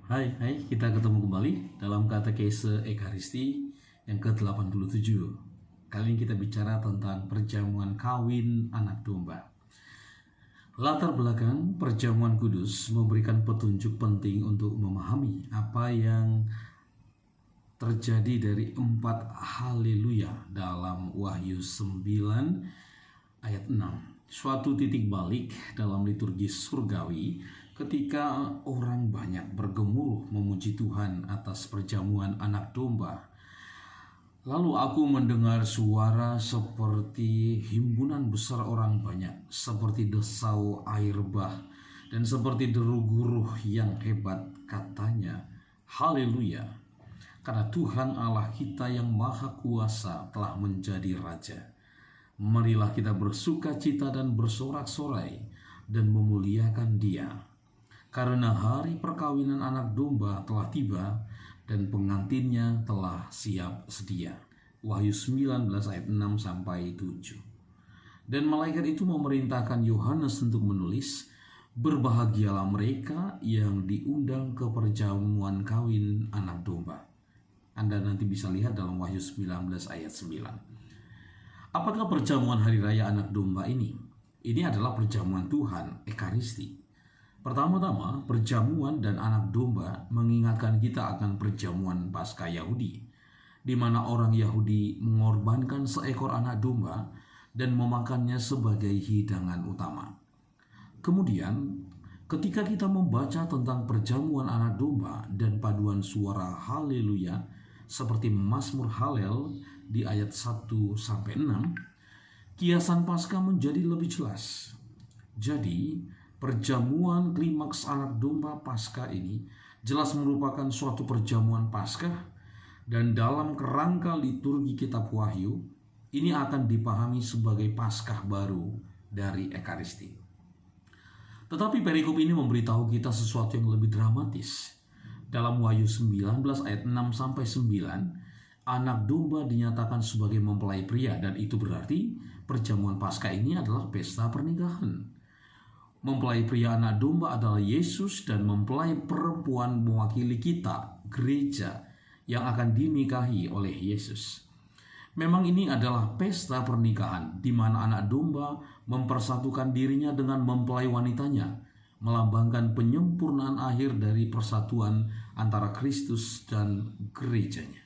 Hai, kita ketemu kembali dalam katekese Ekaristi yang ke-87. Kali ini kita bicara tentang perjamuan kawin anak domba. Latar belakang perjamuan kudus memberikan petunjuk penting untuk memahami apa yang terjadi dari 4 haleluya dalam Wahyu 9 ayat 6. Suatu titik balik dalam liturgi surgawi ketika orang banyak bergemuruh memuji Tuhan atas perjamuan anak domba. Lalu aku mendengar suara seperti himpunan besar orang banyak, seperti desau air bah, dan seperti deru guruh yang hebat, katanya, haleluya, karena Tuhan Allah kita yang maha kuasa telah menjadi Raja. Marilah kita bersuka cita dan bersorak-sorai dan memuliakan Dia. Karena hari perkawinan anak domba telah tiba dan pengantinnya telah siap sedia. Wahyu 19 ayat 6 sampai 7. Dan malaikat itu memerintahkan Yohanes untuk menulis, berbahagialah mereka yang diundang ke perjamuan kawin anak domba. Anda nanti bisa lihat dalam Wahyu 19 ayat 9. Apakah perjamuan hari raya anak domba ini? Ini adalah perjamuan Tuhan, Ekaristi. Pertama-tama, perjamuan dan anak domba mengingatkan kita akan perjamuan Paskah Yahudi, di mana orang Yahudi mengorbankan seekor anak domba dan memakannya sebagai hidangan utama. Kemudian, ketika kita membaca tentang perjamuan anak domba dan paduan suara haleluya seperti Mazmur Halel di ayat 1-6, kiasan Paskah menjadi lebih jelas. Jadi, perjamuan klimaks anak domba Paskah ini jelas merupakan suatu perjamuan Paskah, dan dalam kerangka liturgi kitab Wahyu, ini akan dipahami sebagai Paskah baru dari Ekaristi. Tetapi perikop ini memberitahu kita sesuatu yang lebih dramatis. Dalam Wahyu 19 ayat 6-9, anak domba dinyatakan sebagai mempelai pria, dan itu berarti perjamuan Paskah ini adalah pesta pernikahan. Mempelai pria anak domba adalah Yesus, dan mempelai perempuan mewakili kita, gereja, yang akan dinikahi oleh Yesus. Memang ini adalah pesta pernikahan di mana anak domba mempersatukan dirinya dengan mempelai wanitanya, melambangkan penyempurnaan akhir dari persatuan antara Kristus dan gerejanya.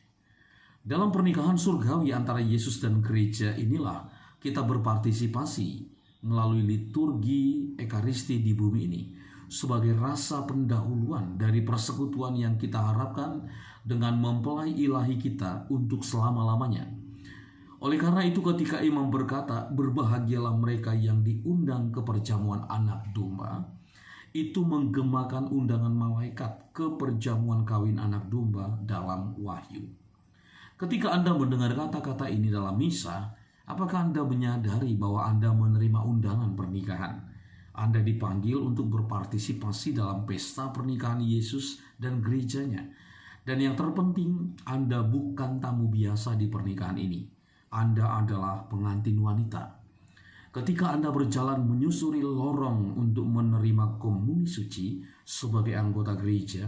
Dalam pernikahan surgawi antara Yesus dan gereja inilah kita berpartisipasi melalui liturgi Ekaristi di bumi ini sebagai rasa pendahuluan dari persekutuan yang kita harapkan dengan mempelai ilahi kita untuk selama-lamanya. Oleh karena itu, ketika imam berkata, berbahagialah mereka yang diundang ke perjamuan anak domba, itu menggemakan undangan malaikat ke perjamuan kawin anak domba dalam Wahyu. Ketika Anda mendengar kata-kata ini dalam misa, apakah Anda menyadari bahwa Anda menerima undangan pernikahan? Anda dipanggil untuk berpartisipasi dalam pesta pernikahan Yesus dan gerejanya. Dan yang terpenting, Anda bukan tamu biasa di pernikahan ini. Anda adalah pengantin wanita. Ketika Anda berjalan menyusuri lorong untuk menerima komuni suci sebagai anggota gereja,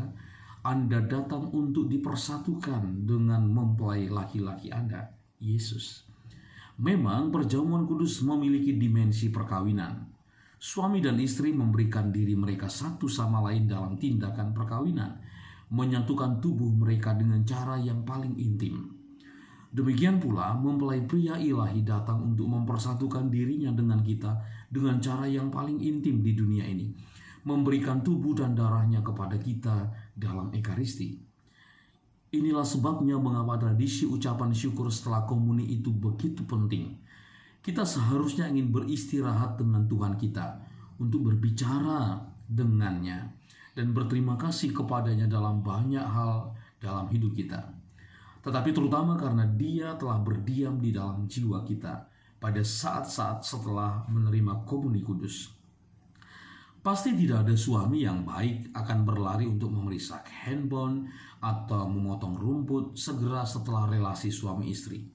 Anda datang untuk dipersatukan dengan mempelai laki-laki Anda, Yesus. Memang perjamuan kudus memiliki dimensi perkawinan. Suami dan istri memberikan diri mereka satu sama lain dalam tindakan perkawinan, menyatukan tubuh mereka dengan cara yang paling intim. Demikian pula mempelai pria ilahi datang untuk mempersatukan dirinya dengan kita dengan cara yang paling intim di dunia ini, memberikan tubuh dan darahnya kepada kita dalam Ekaristi. Inilah sebabnya mengapa tradisi ucapan syukur setelah komuni itu begitu penting. Kita seharusnya ingin beristirahat dengan Tuhan kita untuk berbicara dengannya dan berterima kasih kepadanya dalam banyak hal dalam hidup kita. Tetapi terutama karena Dia telah berdiam di dalam jiwa kita pada saat-saat setelah menerima komuni kudus. Pasti tidak ada suami yang baik akan berlari untuk memeriksa handphone atau memotong rumput segera setelah relasi suami istri.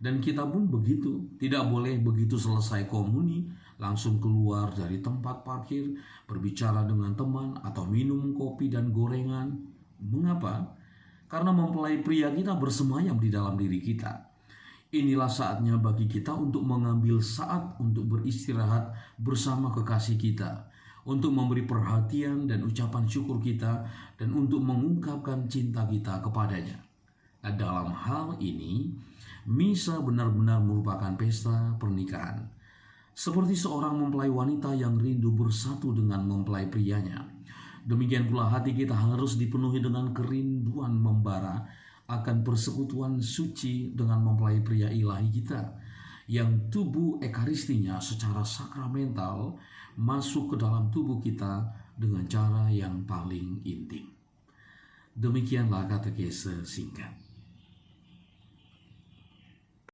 Dan kita pun begitu, tidak boleh begitu selesai komuni langsung keluar dari tempat parkir, berbicara dengan teman, atau minum kopi dan gorengan. Mengapa? Karena mempelai pria kita bersemayam di dalam diri kita. Inilah saatnya bagi kita untuk mengambil saat untuk beristirahat bersama kekasih kita, untuk memberi perhatian dan ucapan syukur kita, dan untuk mengungkapkan cinta kita kepadanya. Nah, dalam hal ini, misa benar-benar merupakan pesta pernikahan. Seperti seorang mempelai wanita yang rindu bersatu dengan mempelai prianya, demikian pula hati kita harus dipenuhi dengan kerinduan membara akan persekutuan suci dengan mempelai pria ilahi kita, yang tubuh ekaristinya secara sakramental masuk ke dalam tubuh kita dengan cara yang paling intim. Demikianlah katekese singkat.